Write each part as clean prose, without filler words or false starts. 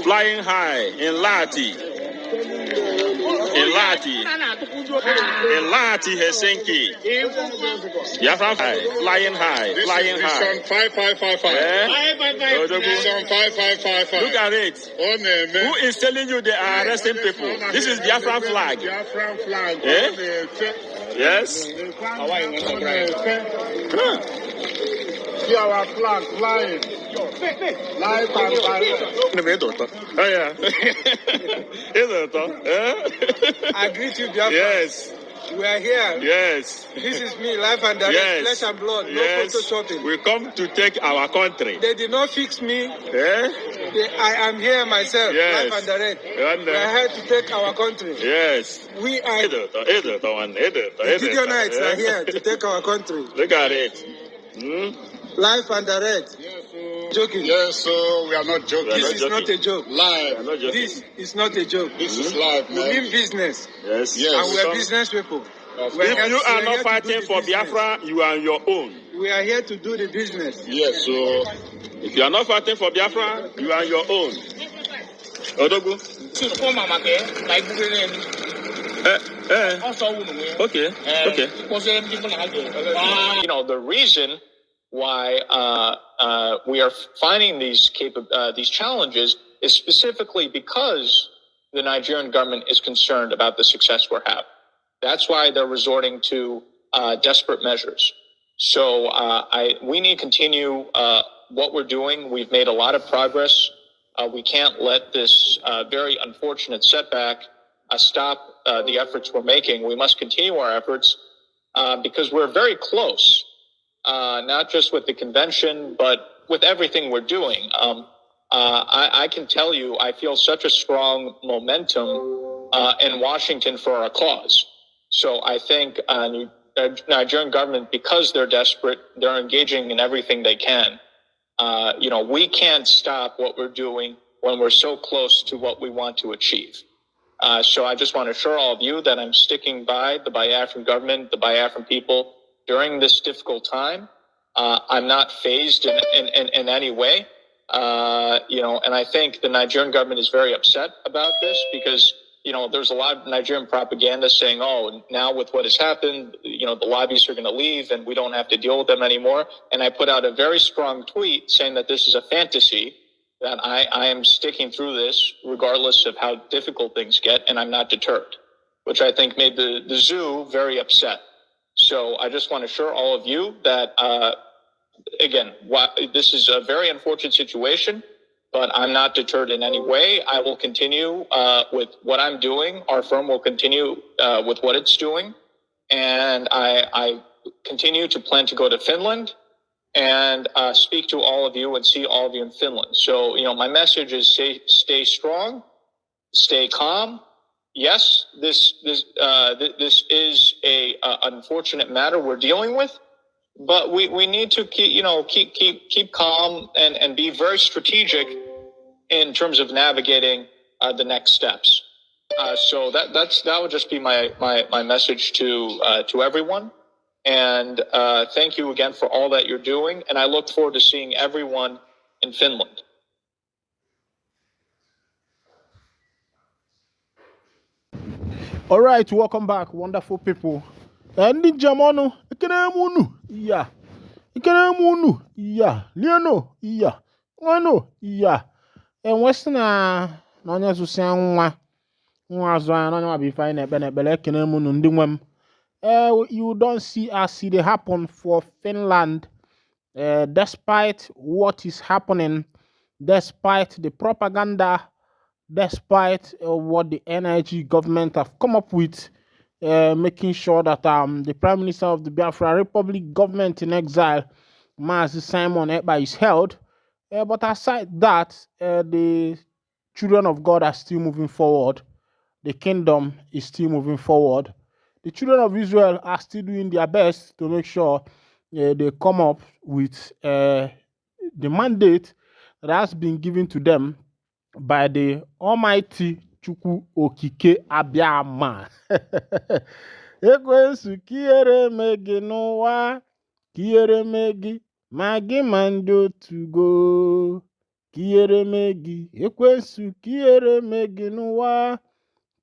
flying high in Lati. In Lati, Helsinki. Biafran flying high. Mission 5555. Mission 5555. Look at it. Who is telling you they are arresting people? This is Biafran flag. Biafran flag. Yes. See our flag flying. Live and direct. Oh yeah. I greet you, Biafra. Yes. We are here. Yes. This is me, life and direct, flesh and blood, no photoshopping. We come to take our country. They did not fix me. I am here myself, yes. life and direct. We are here to take our country. Yes. We are the Gideonites are here to take our country. Look at it. Life and direct. Yes, joking. Yes, so we are not joking. This is not a joke. Live. This is not a joke. This is live, man. We mean business. Yes. And we are business people. If you are not fighting for Biafra, you are on your own. We are here to do the business. Yes, so if you are not fighting for Biafra, you are on your own. Odogu. Okay. You know, the reason why we are finding these challenges is specifically because the Nigerian government is concerned about the success we're having. That's why they're resorting to desperate measures. So we need to continue what we're doing. We've made a lot of progress. We can't let this very unfortunate setback stop the efforts we're making. We must continue our efforts because we're very close, not just with the convention, but with everything we're doing. I can tell you, I feel such a strong momentum in Washington for our cause. So I think the Nigerian government, because they're desperate, they're engaging in everything they can. We can't stop what we're doing when we're so close to what we want to achieve. So I just want to assure all of you that I'm sticking by the Biafran government, the Biafran people during this difficult time. I'm not phased in any way. And I think the Nigerian government is very upset about this because, there's a lot of Nigerian propaganda saying, oh, now with what has happened, the lobbyists are going to leave and we don't have to deal with them anymore. And I put out a very strong tweet saying that this is a fantasy, that I am sticking through this regardless of how difficult things get, and I'm not deterred, which I think made the zoo very upset. So I just want to assure all of you that, again, this is a very unfortunate situation, but I'm not deterred in any way. I will continue with what I'm doing. Our firm will continue with what it's doing. And I continue to plan to go to Finland and speak to all of you and see all of you in Finland. So, my message is stay strong, stay calm. Yes, this is a unfortunate matter we're dealing with, but we need to keep calm and be very strategic in terms of navigating the next steps. So that would just be my message to everyone. And thank you again for all that you're doing. And I look forward to seeing everyone in Finland. All right, welcome back, wonderful people. And Jamano, yeah. Leono, yeah. Wano, yeah. And Western, Nanya Susan, Nanya be fine at Benebele, Kenamun, you don't see us it happen for Finland, despite what is happening, despite the propaganda, despite what the NIG government have come up with, making sure that the Prime Minister of the Biafra Republic government in exile, Mazi Simon Ekpa'S, is held. But aside that, the children of God are still moving forward. The kingdom is still moving forward. The children of Israel are still doing their best to make sure they come up with the mandate that has been given to them by the Almighty Chukwu Okike Abiama. Ekwensu kiere megi n'ụwa, kiere megi, magi mando to go. Kieremegi, ekwensu kieremegi n'ụwa,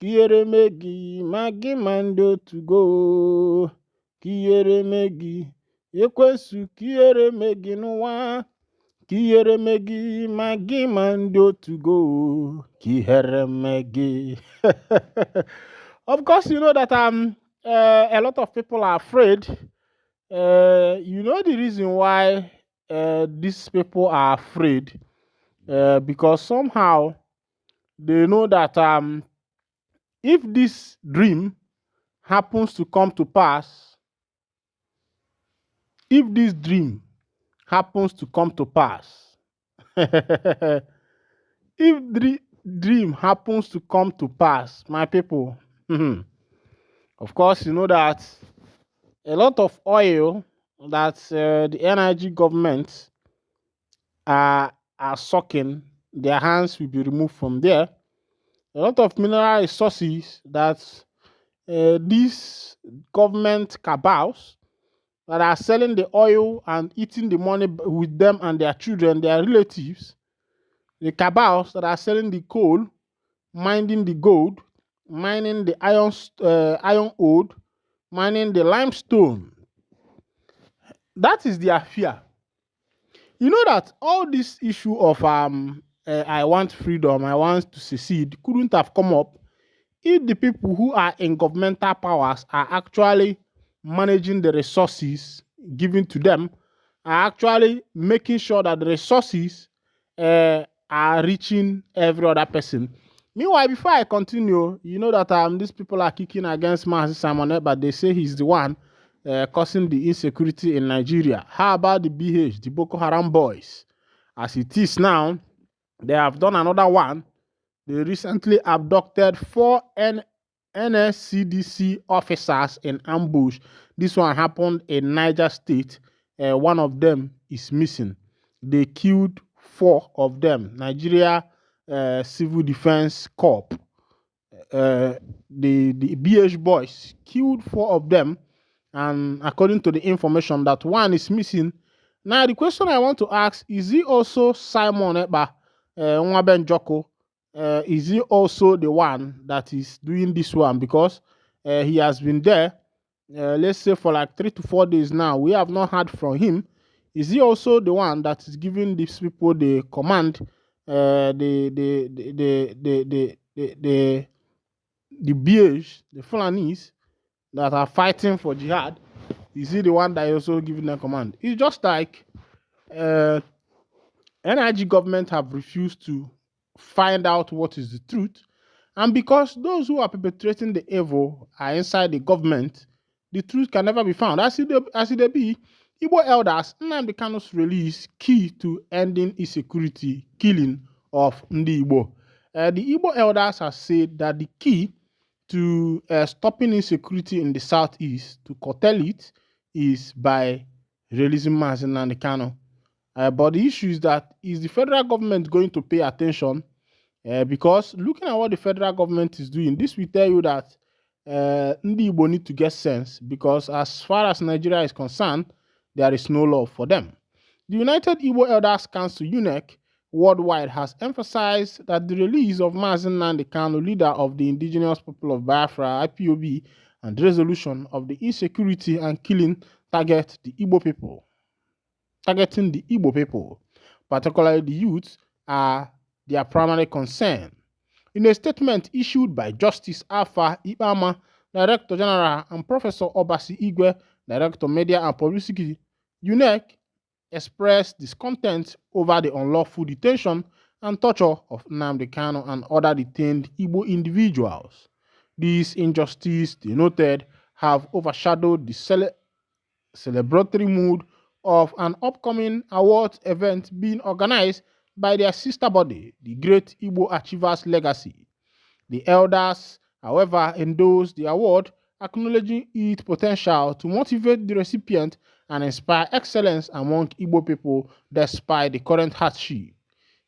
kieremegi, magi mando to go. Kieremegi, ekwensu kieremegi n'ụwa, kieremegi, magi mando to go. Kieremegi. Of course, you know that a lot of people are afraid. You know the reason why these people are afraid. Because somehow they know that if this dream happens to come to pass, if this dream happens to come to pass, if the dream happens to come to pass, my people, of course, you know that a lot of oil that the energy government are sucking, their hands will be removed from there. A lot of mineral resources that these government cabals that are selling the oil and eating the money with them and their children, their relatives, the cabals that are selling the coal, mining the gold, mining the iron ore, mining the limestone. That is their fear. You know that all this issue of I want freedom, I want to secede couldn't have come up if the people who are in governmental powers are actually managing the resources given to them, are actually making sure that the resources are reaching every other person. Meanwhile, before I continue, you know that these people are kicking against Mazi Simon, but they say he's the one causing the insecurity in Nigeria. How about the BH, the Boko Haram boys? As it is now, they have done another one. They recently abducted 4 NSCDC officers in ambush. This one happened in Niger State. One of them is missing. They killed 4 of them. Nigeria Civil Defense Corps. The BH boys killed 4 of them. And according to the information, that one is missing. Now, the question I want to ask, is he also Simon Ekpa Nwaben Joko? Is he also the one that is doing this one? Because he has been there, let's say for like 3 to 4 days now. We have not heard from him. Is he also the one that is giving these people the command, the BH, the Fulanis that are fighting for jihad? Is he the one that is also giving them command? It's just like NIG government have refused to find out what is the truth, and because those who are perpetrating the evil are inside the government, the truth can never be found. As it be, Igbo elders, Nnamdi Kanu's release key to ending insecurity, killing of Ndi Igbo. The Igbo elders have said that the key to stopping insecurity in the southeast, to curtail it, is by releasing Mazi Nnamdi Kanu. But the issue is that, is the federal government going to pay attention? Because looking at what the federal government is doing, this will tell you that Ndi Igbo need to get sense, because as far as Nigeria is concerned, there is no love for them. The United Igbo Elders Council, UNEC, worldwide has emphasized that the release of Mazi Nnamdi Kanu, leader of the indigenous people of Biafra, IPOB, and the resolution of the insecurity and killing targeting the Igbo people, particularly the youth, are their primary concern. In a statement issued by Justice Alpha Ibama, Director General, and Professor Obasi Igwe, Director Media and Publicity, UNEC expressed discontent over the unlawful detention and torture of Nnamdi Kanu and other detained Igbo individuals. These injustices, they noted, have overshadowed the celebratory mood of an upcoming awards event being organized by their sister body, the Great Igbo Achievers Legacy. The elders, however, endorsed the award, acknowledging its potential to motivate the recipient and inspire excellence among Igbo people despite the current hardship.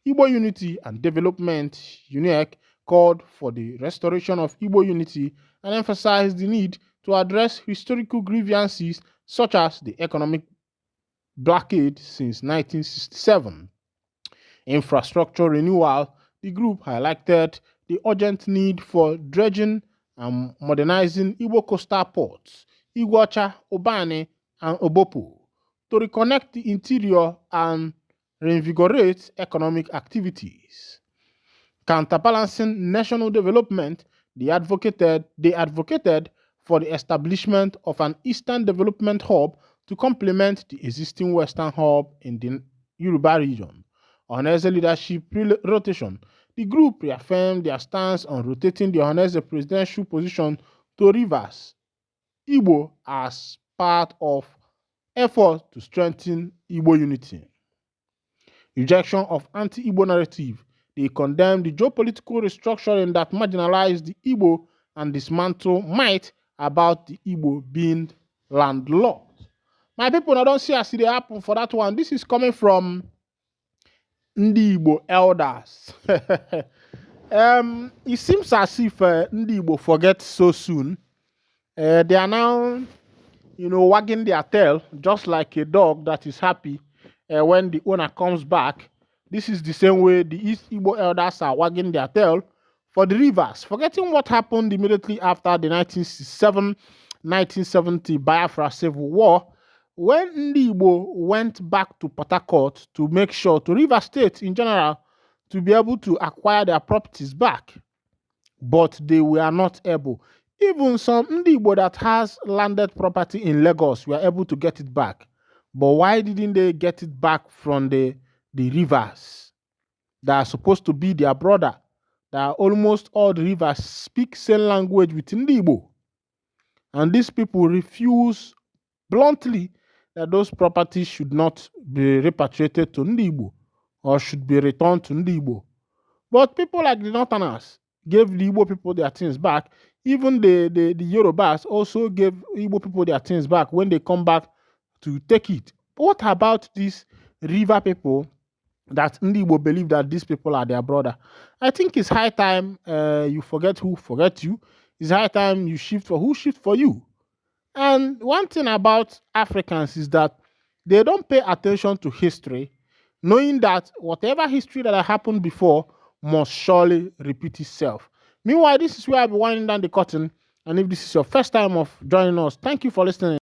Igbo Unity and Development, UNEC, called for the restoration of Igbo unity and emphasized the need to address historical grievances such as the economic blockade since 1967. infrastructure renewal, the group highlighted the urgent need for dredging and modernizing Igbo coastal ports, Iguacha, Obane, and Obopo, to reconnect the interior and reinvigorate economic activities. Counterbalancing national development, they advocated for the establishment of an Eastern Development Hub to complement the existing Western Hub in the Yoruba region. Ohanaeze leadership rotation, the group reaffirmed their stance on rotating the Ohanaeze presidential position to Rivers, Igbo, as part of effort to strengthen Igbo unity. Rejection of anti-Igbo narrative, they condemned the geopolitical restructuring that marginalized the Igbo and dismantle might about the Igbo being landlocked. My people, I don't see as it happen for that one. This is coming from Ndi Igbo elders. It seems as if Ndi Igbo forget so soon. They are now, wagging their tail, just like a dog that is happy when the owner comes back. This is the same way the East Igbo elders are wagging their tail for the Rivers, forgetting what happened immediately after the 1967-1970 Biafra Civil War, when Ndi Igbo went back to Port Harcourt to make sure, to Rivers State in general, to be able to acquire their properties back. But they were not able. Even some Ndi Igbo that has landed property in Lagos were able to get it back. But why didn't they get it back from the Rivers that are supposed to be their brother? That almost all the Rivers speak same language with Ndi Igbo. And these people refuse bluntly that those properties should not be repatriated to Ndi Igbo or should be returned to Ndi Igbo. But people like the Northerners gave the Igbo people their things back. Even the Yorubas also gave Igbo people their things back when they come back to take it. What about these river people that Ndi Igbo believe that these people are their brother? I think it's high time you forget who forget you. It's high time you shift for who shift for you. And one thing about Africans is that they don't pay attention to history, knowing that whatever history that happened before must surely repeat itself. Meanwhile, this is where I'll be winding down the curtain. And if this is your first time of joining us, thank you for listening.